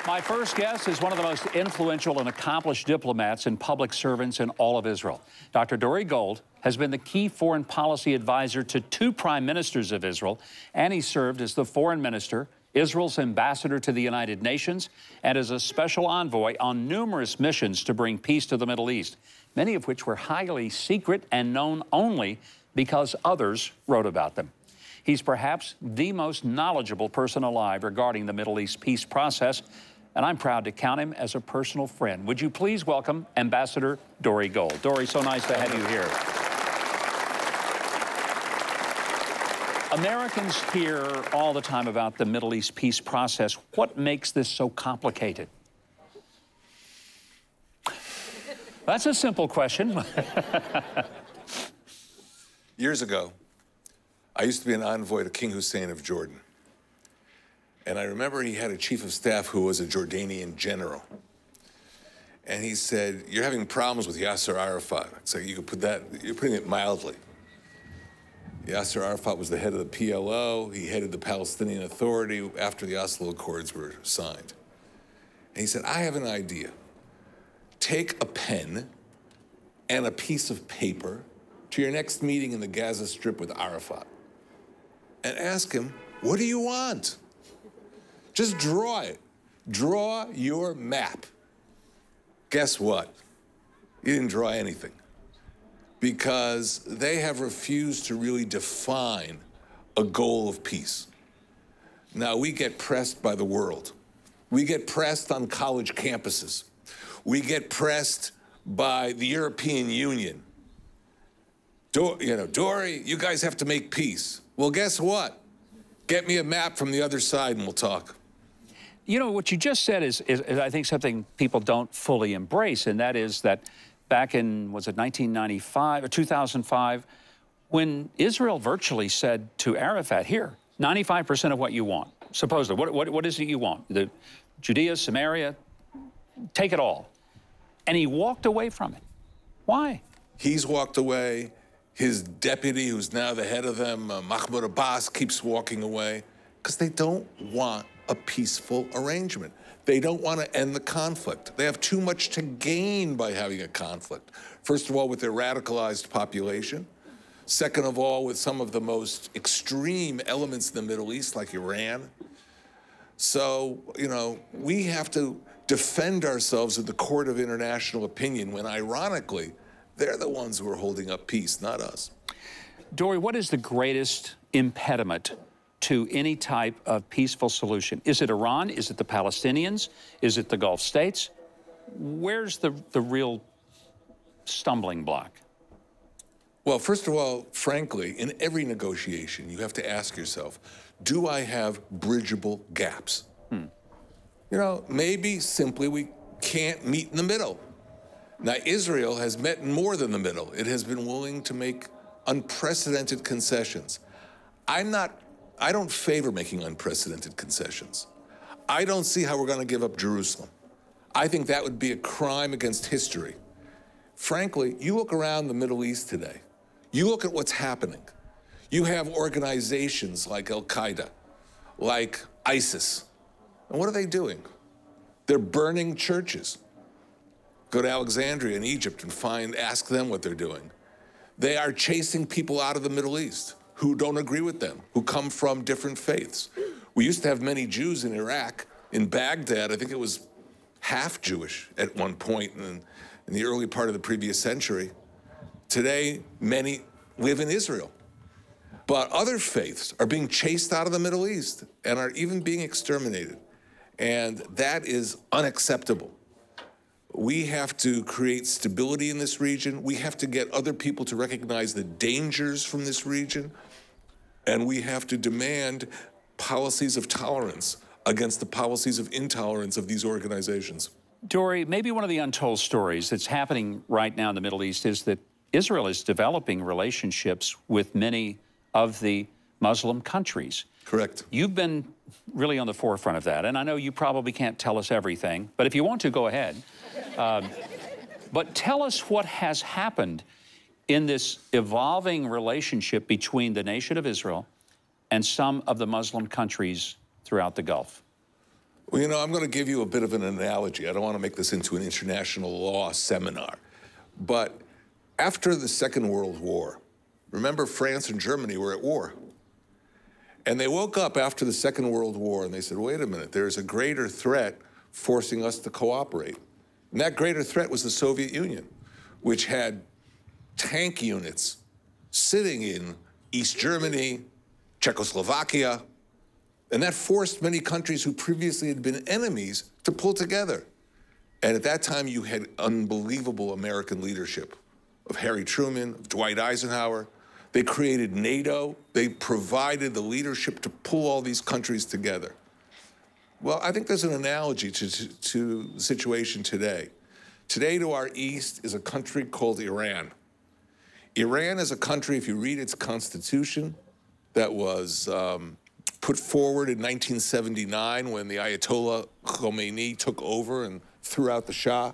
My first guest is one of the most influential and accomplished diplomats and public servants in all of Israel. Dr. Dore has been the key foreign policy advisor to 2 prime ministers of Israel, and he served as the foreign minister, Israel's ambassador to the United Nations, and as a special envoy on numerous missions to bring peace to the Middle East, many of which were highly secret and known only because others wrote about them. He's perhaps the most knowledgeable person alive regarding the Middle East peace process, and I'm proud to count him as a personal friend. Would you please welcome Ambassador Dore Gold. Dore, so nice to have you here. Americans hear all the time about the Middle East peace process. What makes this so complicated? That's a simple question. Years ago, I used to be an envoy to King Hussein of Jordan. And I remember he had a chief of staff who was a Jordanian general. And he said, "You're having problems with Yasser Arafat." So you could put that, you're putting it mildly. Yasser Arafat was the head of the PLO. He headed the Palestinian Authority after the Oslo Accords were signed. And he said, "I have an idea. Take a pen and a piece of paper to your next meeting in the Gaza Strip with Arafat and ask him, what do you want? Just draw it. Draw your map." Guess what? He didn't draw anything, because they have refused to really define a goal of peace. Now, we get pressed by the world. We get pressed on college campuses. We get pressed by the European Union. Dore, you guys have to make peace. Well, guess what? Get me a map from the other side and we'll talk. You know, what you just said is I think, something people don't fully embrace, and that is that back in, was it 1995 or 2005, when Israel virtually said to Arafat, here, 95% of what you want, supposedly. What is it you want? The Judea, Samaria, take it all. And he walked away from it. Why? He's walked away. His deputy, who's now the head of them, Mahmoud Abbas, keeps walking away because they don't want a peaceful arrangement. They don't want to end the conflict. They have too much to gain by having a conflict. First of all, with their radicalized population. Second of all, with some of the most extreme elements in the Middle East, like Iran. So, we have to defend ourselves in the court of international opinion when, ironically, they're the ones who are holding up peace, not us. Dore, what is the greatest impediment to any type of peaceful solution? Is it Iran? Is it the Palestinians? Is it the Gulf states? Where's the real stumbling block? Well, first of all, frankly, in every negotiation, you have to ask yourself, do I have bridgeable gaps? Maybe simply we can't meet in the middle. Now, Israel has met in more than the middle. It has been willing to make unprecedented concessions. I don't favor making unprecedented concessions. I don't see how we're going to give up Jerusalem. I think that would be a crime against history. Frankly, you look around the Middle East today. You look at what's happening. You have organizations like Al-Qaeda, like ISIS. And what are they doing? They're burning churches. Go to Alexandria in Egypt and ask them what they're doing. They are chasing people out of the Middle East who don't agree with them, who come from different faiths. We used to have many Jews in Iraq. In Baghdad, I think it was half Jewish at one point in the early part of the previous century. Today, many live in Israel. But other faiths are being chased out of the Middle East and are even being exterminated. And that is unacceptable. We have to create stability in this region. We have to get other people to recognize the dangers from this region. And we have to demand policies of tolerance against the policies of intolerance of these organizations. Dore, maybe one of the untold stories that's happening right now in the Middle East is that Israel is developing relationships with many of the Muslim countries. Correct. You've been really on the forefront of that, and I know you probably can't tell us everything, but if you want to, go ahead. But tell us what has happened in this evolving relationship between the nation of Israel and some of the Muslim countries throughout the Gulf. Well, you know, I'm going to give you a bit of an analogy. I don't want to make this into an international law seminar. But after the Second World War, remember France and Germany were at war. And they woke up after the Second World War and they said, wait a minute, there's a greater threat forcing us to cooperate. And that greater threat was the Soviet Union, which had tank units sitting in East Germany, Czechoslovakia, and that forced many countries who previously had been enemies to pull together. And at that time, you had unbelievable American leadership of Harry Truman, of Dwight Eisenhower. They created NATO. They provided the leadership to pull all these countries together. Well, I think there's an analogy to the situation today. Today, to our east is a country called Iran. Iran is a country, if you read its constitution, that was put forward in 1979 when the Ayatollah Khomeini took over and threw out the Shah.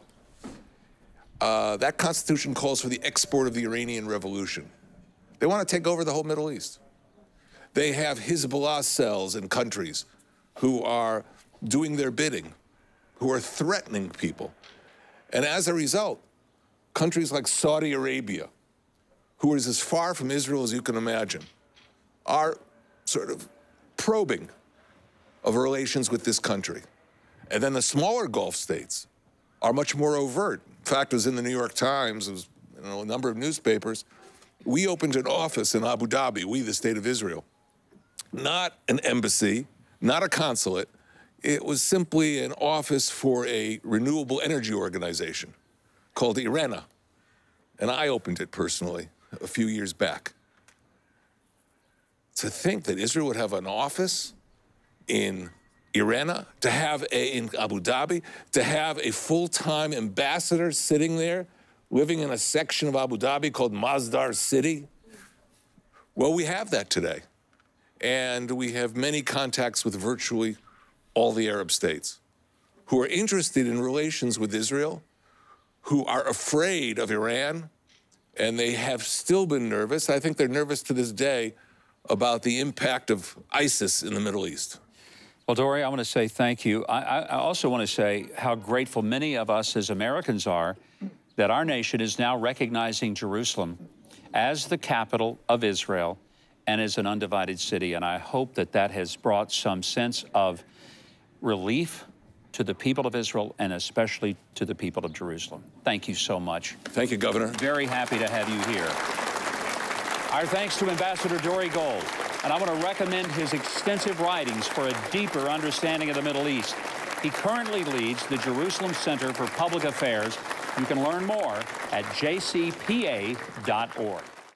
That constitution calls for the export of the Iranian Revolution. They want to take over the whole Middle East. They have Hezbollah cells in countries who are doing their bidding, who are threatening people. And as a result, countries like Saudi Arabia, who is as far from Israel as you can imagine, are sort of probing of relations with this country. And then the smaller Gulf states are much more overt. In fact, it was in the New York Times, it was a number of newspapers. We opened an office in Abu Dhabi, we, the state of Israel. Not an embassy, not a consulate. It was simply an office for a renewable energy organization called IRENA. And I opened it personally a few years back. To think that Israel would have an office in IRENA, to have in Abu Dhabi, to have a full-time ambassador sitting there, living in a section of Abu Dhabi called Masdar City. Well, we have that today. And we have many contacts with virtually all the Arab states who are interested in relations with Israel, who are afraid of Iran, and they have still been nervous. I think they're nervous to this day about the impact of ISIS in the Middle East. Well, Dore, I want to say thank you. I also want to say how grateful many of us as Americans are that our nation is now recognizing Jerusalem as the capital of Israel and as an undivided city. And I hope that that has brought some sense of relief to the people of Israel and especially to the people of Jerusalem. Thank you so much. Thank you, Governor. Very happy to have you here. Our thanks to Ambassador Dore Gold. And I want to recommend his extensive writings for a deeper understanding of the Middle East. He currently leads the Jerusalem Center for Public Affairs. You can learn more at jcpa.org.